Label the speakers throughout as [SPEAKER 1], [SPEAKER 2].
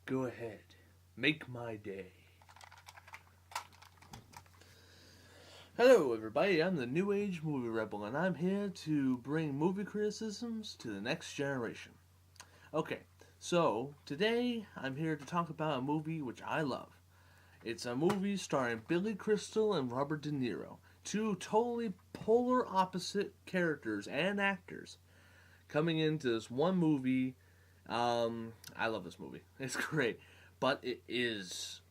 [SPEAKER 1] Go ahead. Make my day. Hello, everybody. I'm the New Age Movie Rebel, and I'm here to bring movie criticisms to the next generation. Okay, so today I'm here to talk about a movie which I love. It's a movie starring Billy Crystal and Robert De Niro, two totally polar opposite characters and actors coming into this one movie. I love this movie. It's great, but it's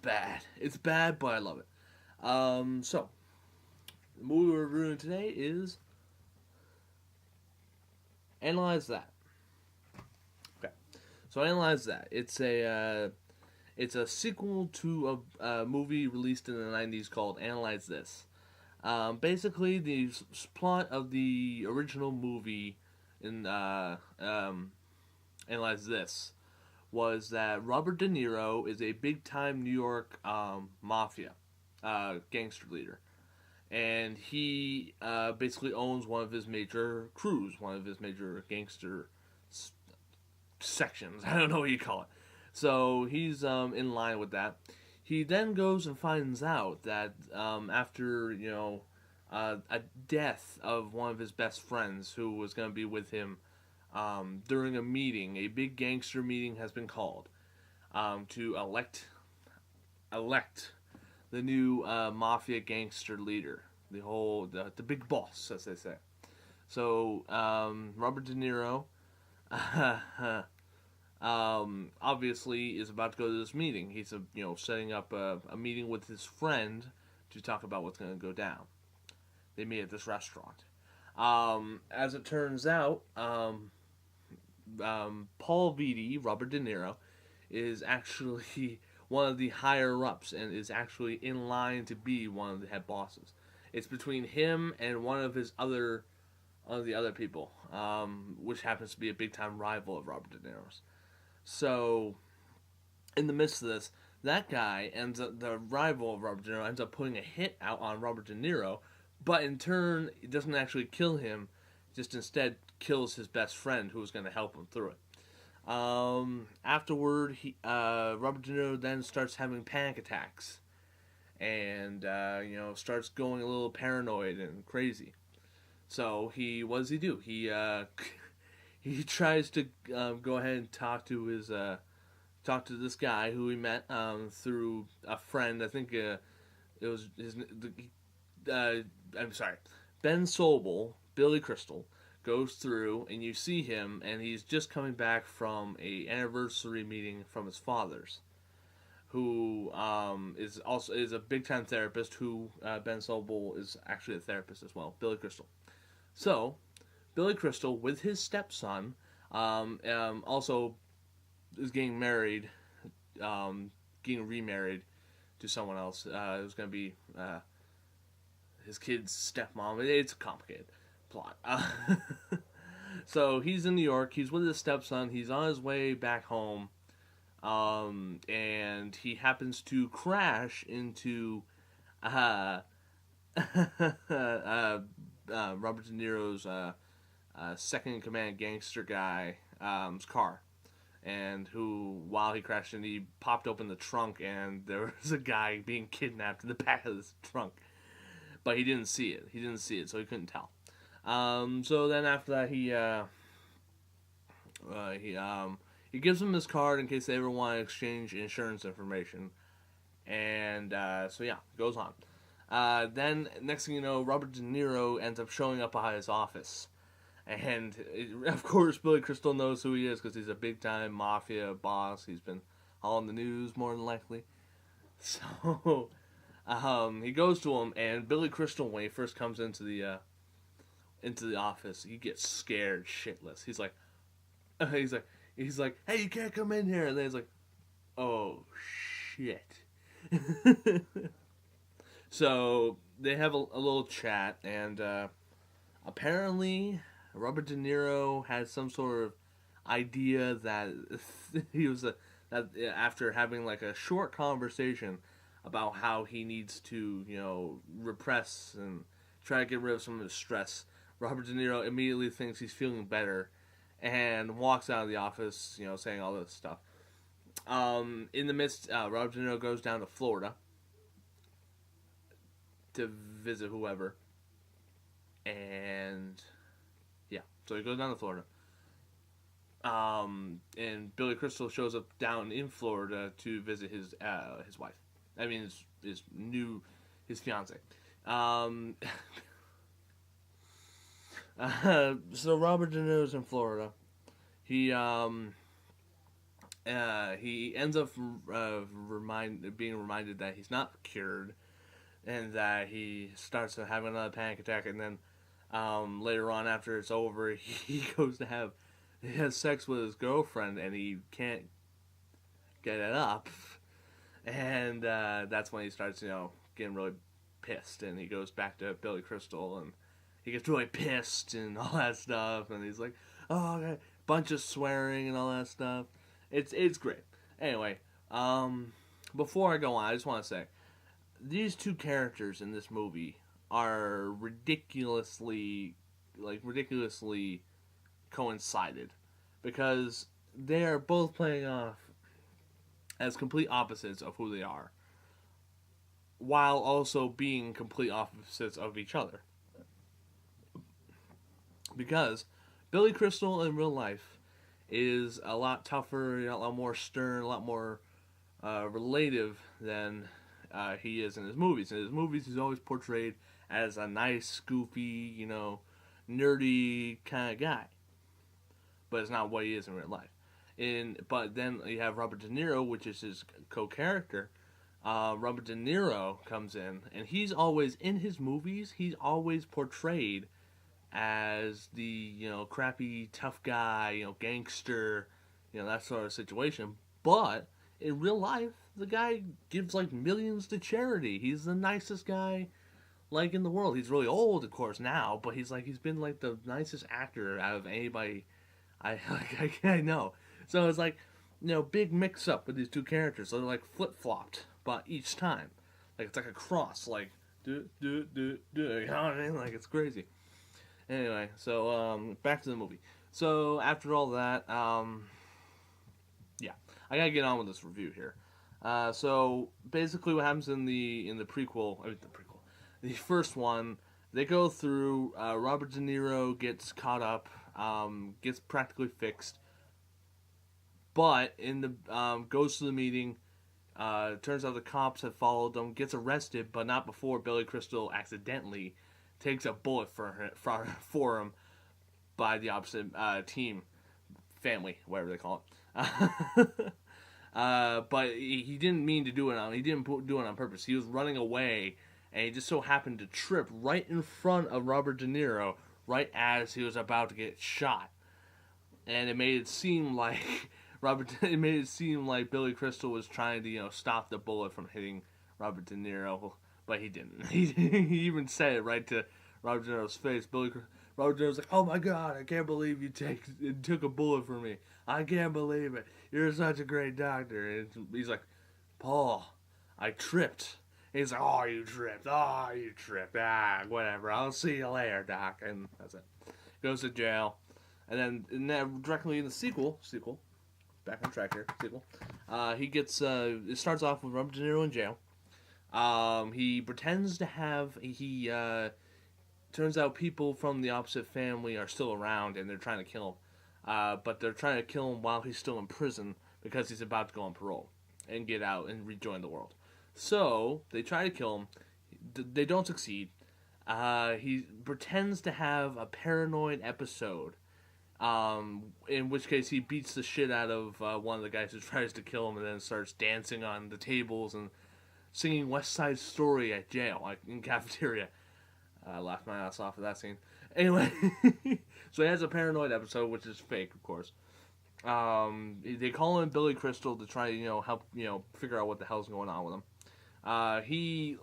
[SPEAKER 1] bad. It's bad, but I love it. So the movie we're reviewing today is Analyze That. Okay, so Analyze That. It's a sequel to a movie released in the '90s called Analyze This. Basically, the plot of the original movie in Analyze This was that Robert De Niro is a big time New York mafia gangster leader. And he basically owns one of his major crews, one of his major gangster s- sections. I don't know what you call it. So he's in line with that. He then goes and finds out that after a death of one of his best friends who was going to be with him during a meeting, a big gangster meeting has been called to elect the new mafia gangster leader, the big boss, as they say. So Robert De Niro, obviously, is about to go to this meeting. He's setting up a meeting with his friend to talk about what's going to go down. They meet at this restaurant. As it turns out, Paul Vitti, Robert De Niro, is actually one of the higher ups and is actually in line to be one of the head bosses. It's between him and one of the other people, which happens to be a big time rival of Robert De Niro's. So, in the midst of this, that guy ends up the rival of Robert De Niro ends up putting a hit out on Robert De Niro, but in turn, it doesn't actually kill him. Just instead kills his best friend who was going to help him through it. Afterward, Robert De Niro then starts having panic attacks, and starts going a little paranoid and crazy. So what does he do? He he tries to go ahead and talk to this guy who he met through a friend. I think it was his. I'm sorry, Ben Sobel, Billy Crystal, goes through and you see him, and he's just coming back from a anniversary meeting from his father's, who is a big time therapist. Who Ben Sobel is actually a therapist as well. Billy Crystal. So Billy Crystal with his stepson, also is getting married, getting remarried to someone else. It was going to be his kid's stepmom. It's a complicated plot. So he's in New York. He's with his stepson. He's on his way back home, and he happens to crash into uh, Robert De Niro's second in command gangster guy's car. And who, while he crashed in, he popped open the trunk, and there was a guy being kidnapped in the back of this trunk. But he didn't see it. He didn't see it, so he couldn't tell. So then after that, he gives him his card in case they ever want to exchange insurance information. And so yeah, goes on. Then next thing you know, Robert De Niro ends up showing up at his office, and of course Billy Crystal knows who he is because he's a big time mafia boss. He's been all in the news more than likely. So he goes to him, and Billy Crystal, when he first comes into the office, he gets scared shitless. He's like he's like, hey, you can't come in here. And then he's like, oh shit. So they have a little chat, and apparently Robert De Niro had some sort of idea that he was that after having like a short conversation about how he needs to repress and try to get rid of some of his stress, Robert De Niro immediately thinks he's feeling better and walks out of the office, saying all this stuff. In the midst, Robert De Niro goes down to Florida to visit whoever, and yeah, so he goes down to Florida. And Billy Crystal shows up down in Florida to visit his wife. I mean his fiance. Um, so Robert De Niro's in Florida. He ends up being reminded that he's not cured, and that he starts to have another panic attack, and then later on after it's over, he has sex with his girlfriend, and he can't get it up, and that's when he starts getting really pissed, and he goes back to Billy Crystal, and he gets really pissed and all that stuff, and he's like, oh, okay, bunch of swearing and all that stuff. It's great. Anyway, before I go on, I just want to say these two characters in this movie are ridiculously coincided, because they are both playing off as complete opposites of who they are, while also being complete opposites of each other. Because Billy Crystal in real life is a lot tougher, a lot more stern, a lot more relative than he is in his movies. In his movies, he's always portrayed as a nice, goofy, nerdy kind of guy. But it's not what he is in real life. But then you have Robert De Niro, which is his co-character. Robert De Niro comes in, and he's always, in his movies, he's always portrayed as the crappy tough guy, gangster, that sort of situation. But in real life, the guy gives like millions to charity. He's the nicest guy in the world. He's really old, of course, now, but he's been like the nicest actor out of anybody I know. So it's big mix up with these two characters. So they're flip flopped, but each time, it's like a cross, do. You know what I mean? It's crazy. Anyway, so back to the movie. So after all that, yeah, I gotta get on with this review here. So basically, what happens in the the first one, they go through. Robert De Niro gets caught up, gets practically fixed, but in the goes to the meeting. Turns out the cops have followed them, gets arrested, but not before Billy Crystal accidentally takes a bullet for him by the opposite team, family, whatever they call it. But he didn't mean to do it. He didn't do it on purpose. He was running away, and he just so happened to trip right in front of Robert De Niro, right as he was about to get shot, and it made it seem like Billy Crystal was trying to stop the bullet from hitting Robert De Niro. But he didn't. He even said it right to Robert De Niro's face. Robert De Niro's like, "Oh my God, I can't believe you took a bullet for me. I can't believe it. You're such a great doctor." And he's like, "Paul, I tripped." And he's like, "Oh, you tripped. Oh, you tripped. Ah, whatever. I'll see you later, doc." And that's it. Goes to jail. And then directly in the sequel, back on track here, sequel, he gets, it starts off with Robert De Niro in jail. He pretends to have, turns out people from the opposite family are still around and they're trying to kill him. But they're trying to kill him while he's still in prison because he's about to go on parole and get out and rejoin the world. So, they try to kill him. They don't succeed. He pretends to have a paranoid episode, in which case he beats the shit out of one of the guys who tries to kill him and then starts dancing on the tables and singing West Side Story at jail, in cafeteria. I laughed my ass off at that scene. Anyway, so he has a paranoid episode, which is fake, of course. They call in Billy Crystal to try to, help, figure out what the hell's going on with him. He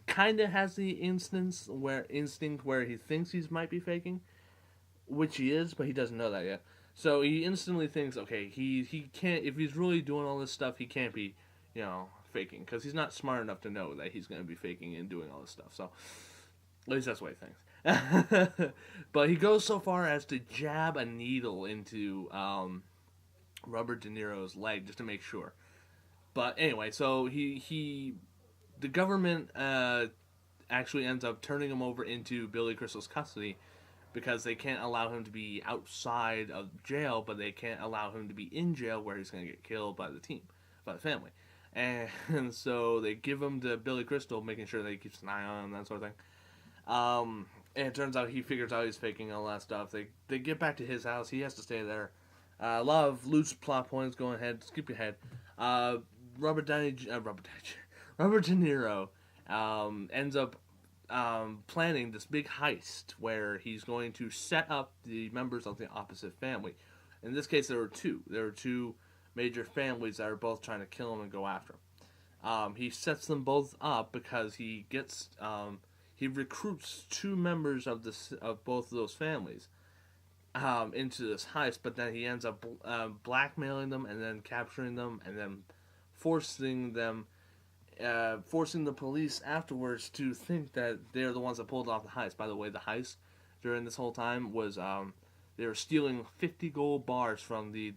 [SPEAKER 1] kind of has the instinct where he thinks he might be faking, which he is, but he doesn't know that yet. So he instantly thinks, okay, he can't, if he's really doing all this stuff, he can't be, faking, because he's not smart enough to know that he's going to be faking and doing all this stuff. So at least that's what he thinks. But he goes so far as to jab a needle into Robert De Niro's leg just to make sure. But anyway, so the government actually ends up turning him over into Billy Crystal's custody because they can't allow him to be outside of jail, but they can't allow him to be in jail where he's going to get killed by the team, by the family. And so they give him to Billy Crystal, making sure that he keeps an eye on him, that sort of thing. And it turns out he figures out he's faking all that stuff. They get back to his house. He has to stay there. A lot of loose plot points going ahead. Skip ahead. Robert De Niro ends up planning this big heist where he's going to set up the members of the opposite family. In this case, there were two. There were two major families that are both trying to kill him and go after him. He sets them both up because he recruits two members of both of those families into this heist, but then he ends up blackmailing them and then capturing them and then forcing the police afterwards to think that they're the ones that pulled off the heist. By the way, the heist during this whole time was they were stealing 50 gold bars from the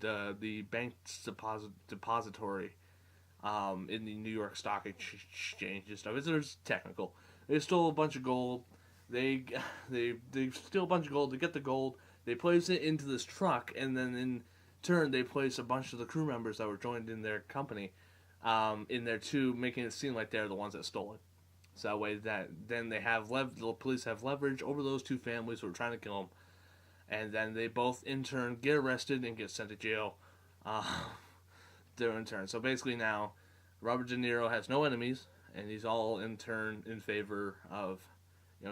[SPEAKER 1] bank's depository in the New York Stock Exchange and stuff. It's technical. They stole a bunch of gold. They steal a bunch of gold. They get the gold. They place it into this truck, and then in turn they place a bunch of the crew members that were joined in their company in there too, making it seem like they're the ones that stole it. So that way, then they have the police have leverage over those two families who are trying to kill him, and then they both in turn get arrested and get sent to jail. They're in turn. So basically now, Robert De Niro has no enemies, and he's all in turn in favor of,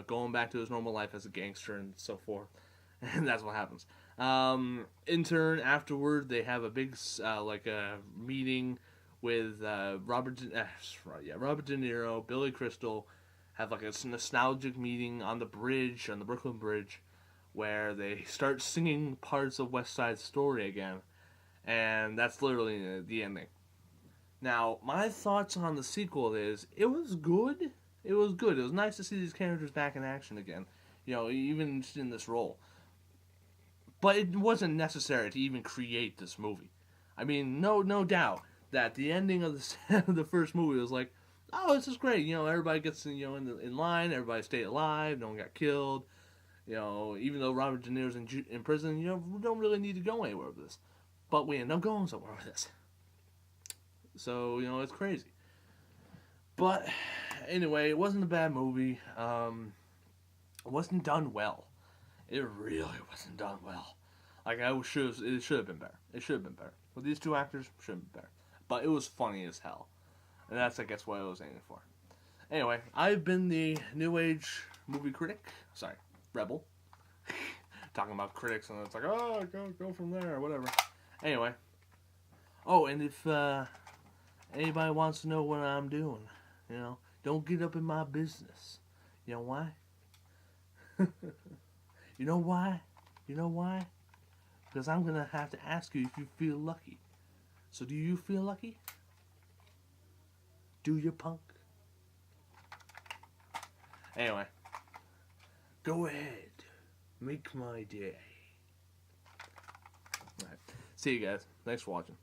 [SPEAKER 1] going back to his normal life as a gangster and so forth. And that's what happens. In turn, afterward, they have a big meeting with Robert De Niro, Billy Crystal, have like a nostalgic meeting on the Brooklyn Bridge, where they start singing parts of West Side Story again, and that's literally the ending. Now, my thoughts on the sequel is, it was good. It was good. It was nice to see these characters back in action again, even in this role. But it wasn't necessary to even create this movie. I mean, no doubt that the ending of the first movie was like, oh, this is great. Everybody gets in line. Everybody stayed alive. No one got killed. Even though Robert De Niro's in prison, we don't really need to go anywhere with this. But we end up going somewhere with this. So, it's crazy. But anyway, it wasn't a bad movie. It wasn't done well. It really wasn't done well. Like, it should have been better. It should have been better. With these two actors, should have been better. But it was funny as hell. And that's, I guess, what I was aiming for. Anyway, I've been the New Age movie critic. Sorry, rebel. Talking about critics, and it's like, oh, go from there, or whatever. Anyway. Oh, and if anybody wants to know what I'm doing, don't get up in my business. You know why? You know why? Because I'm going to have to ask you if you feel lucky. So do you feel lucky? Do you, punk? Anyway. Go ahead. Make my day. Alright. See you guys. Thanks for watching.